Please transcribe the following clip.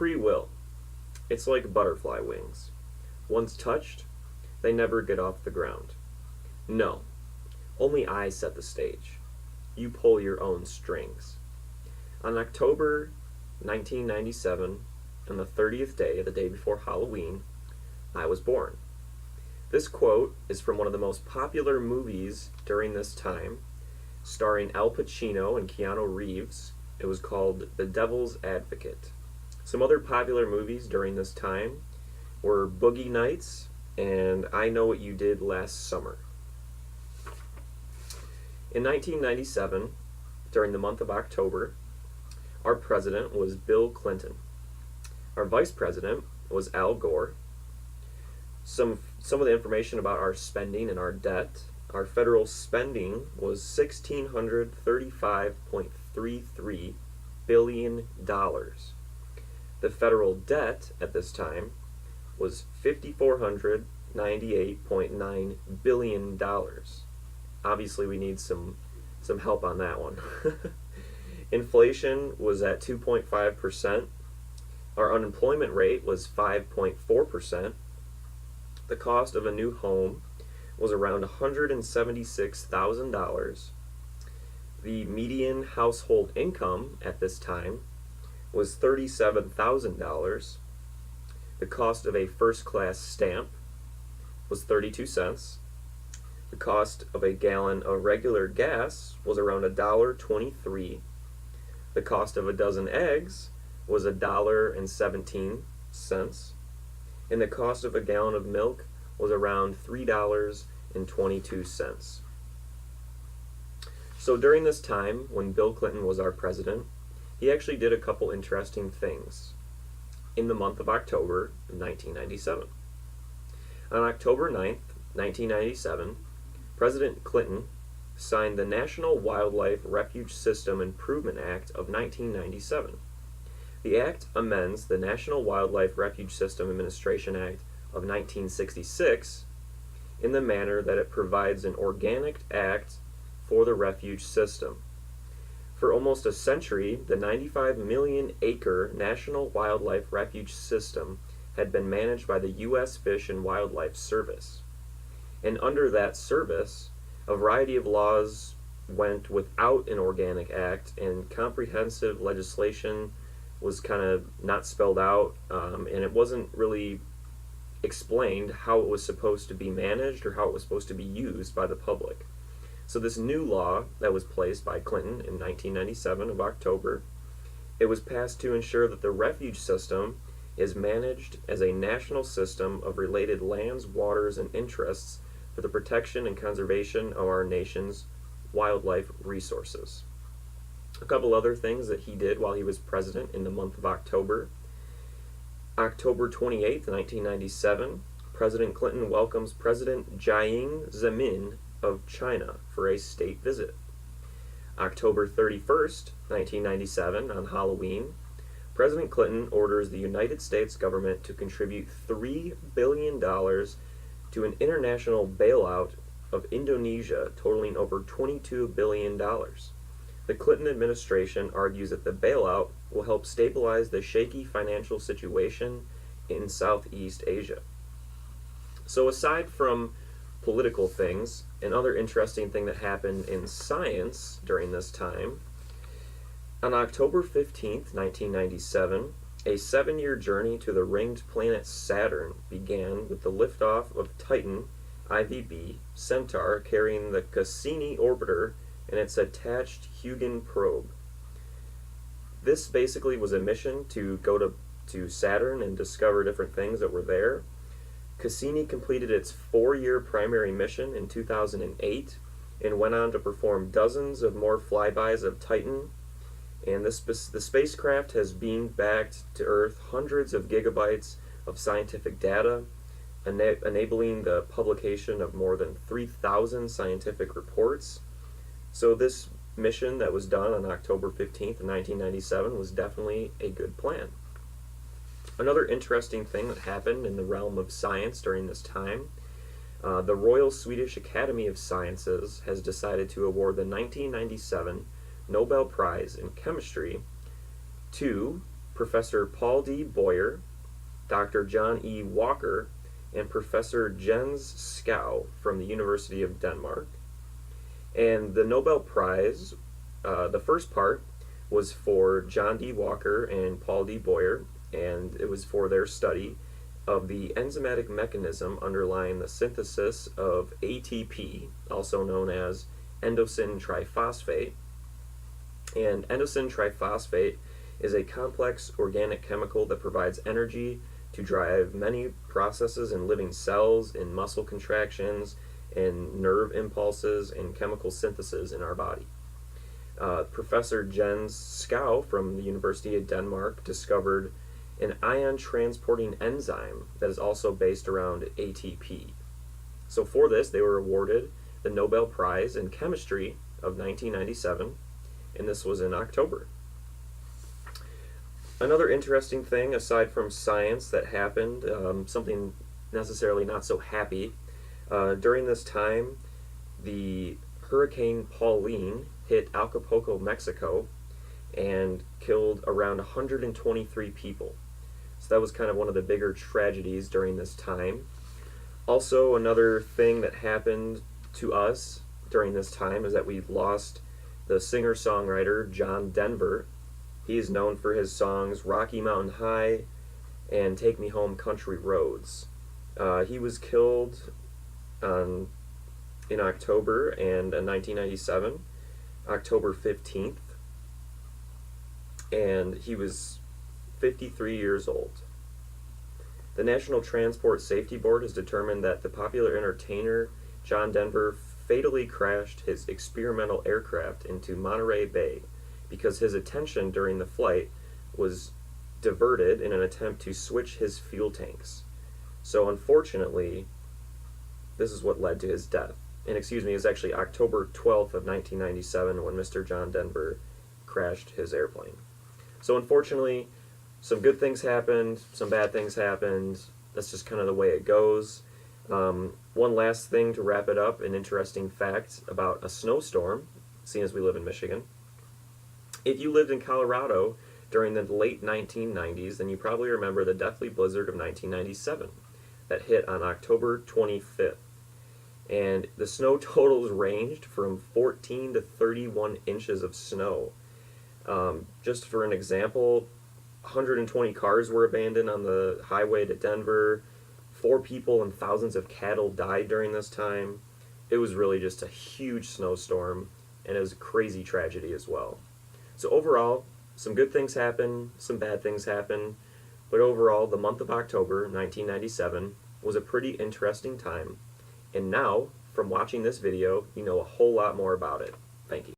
Free will. It's like butterfly wings. Once touched, they never get off the ground. No, only I set the stage. You pull your own strings. On October 1997, on the 30th day, the day before Halloween, I was born. This quote is from one of the most popular movies during this time, starring Al Pacino and Keanu Reeves. It was called The Devil's Advocate. Some other popular movies during this time were Boogie Nights and I Know What You Did Last Summer. In 1997, during the month of October, our president was Bill Clinton. Our vice president was Al Gore. Some of the information about our spending and our debt. Our federal spending was $1,635.33 billion. The federal debt at this time was $5,498.9 billion. Obviously, we need some help on that one. Inflation was at 2.5%. Our unemployment rate was 5.4%. The cost of a new home was around $176,000. The median household income at this time was $37,000. The cost of a first-class stamp was 32 cents. The cost of a gallon of regular gas was around $1.23. The cost of a dozen eggs was $1.17. And the cost of a gallon of milk was around $3.22. So during this time, when Bill Clinton was our president, he actually did a couple interesting things in the month of October of 1997. On October 9th, 1997, President Clinton signed the National Wildlife Refuge System Improvement Act of 1997. The act amends the National Wildlife Refuge System Administration Act of 1966 in the manner that it provides an organic act for the refuge system. For almost a century, the 95 million acre National Wildlife Refuge System had been managed by the U.S. Fish and Wildlife Service. And under that service, a variety of laws went without an organic act, and comprehensive legislation was kind of not spelled out, and it wasn't really explained how it was supposed to be managed or how it was supposed to be used by the public. So this new law that was placed by Clinton in 1997 of October, it was passed to ensure that the refuge system is managed as a national system of related lands, waters, and interests for the protection and conservation of our nation's wildlife resources. A couple other things that he did while he was president in the month of October. October 28th, 1997, President Clinton welcomes President Jiang Zemin of China for a state visit. October 31st, 1997, on Halloween, President Clinton orders the United States government to contribute $3 billion to an international bailout of Indonesia totaling over $22 billion. The Clinton administration argues that the bailout will help stabilize the shaky financial situation in Southeast Asia. So aside from political things, another interesting thing that happened in science during this time, on October 15th, 1997, a 7-year journey to the ringed planet Saturn began with the liftoff of Titan IVB Centaur carrying the Cassini orbiter and its attached Huygens probe. This basically was a mission to go to Saturn and discover different things that were there. Cassini completed its 4-year primary mission in 2008 and went on to perform dozens of more flybys of Titan. And the spacecraft has beamed back to Earth hundreds of gigabytes of scientific data, enabling the publication of more than 3,000 scientific reports. So this mission that was done on October 15th, 1997 was definitely a good plan. Another interesting thing that happened in the realm of science during this time, the Royal Swedish Academy of Sciences has decided to award the 1997 Nobel Prize in Chemistry to Professor Paul D. Boyer, Dr. John E. Walker, and Professor Jens Skou from the University of Denmark. And the Nobel Prize, the first part was for John D. Walker and Paul D. Boyer, and it was for their study of the enzymatic mechanism underlying the synthesis of ATP, also known as endosin triphosphate. And endosin triphosphate is a complex organic chemical that provides energy to drive many processes in living cells, in muscle contractions, in nerve impulses, and chemical synthesis in our body. Professor Jens Skou from the University of Denmark discovered an ion transporting enzyme that is also based around ATP. So for this, they were awarded the Nobel Prize in Chemistry of 1997, and this was in October. Another interesting thing, aside from science, that happened, something necessarily not so happy, during this time, the Hurricane Pauline hit Acapulco, Mexico, and killed around 123 people. So that was kind of one of the bigger tragedies during this time. Also, another thing that happened to us during this time is that we lost the singer-songwriter John Denver. He is known for his songs Rocky Mountain High and Take Me Home Country Roads. He was killed in October and in 1997, October 15th, and he was 53 years old. The National Transport Safety Board has determined that the popular entertainer John Denver fatally crashed his experimental aircraft into Monterey Bay because his attention during the flight was diverted in an attempt to switch his fuel tanks. So unfortunately, this is what led to his death. And excuse me, it's actually October 12th of 1997 when Mr. John Denver crashed his airplane. So unfortunately, some good things happened, some bad things happened. That's just kind of the way it goes. One last thing to wrap it up, an interesting fact about a snowstorm, seeing as we live in Michigan. If you lived in Colorado during the late 1990s, then you probably remember the deathly blizzard of 1997 that hit on October 25th. And the snow totals ranged from 14 to 31 inches of snow. Just for an example, 120 cars were abandoned on the highway to Denver. 4 people and thousands of cattle died during this time. It was really just a huge snowstorm, and it was a crazy tragedy as well. So overall, some good things happen, some bad things happen, but overall, the month of October 1997 was a pretty interesting time. And now, from watching this video, you know a whole lot more about it. Thank you.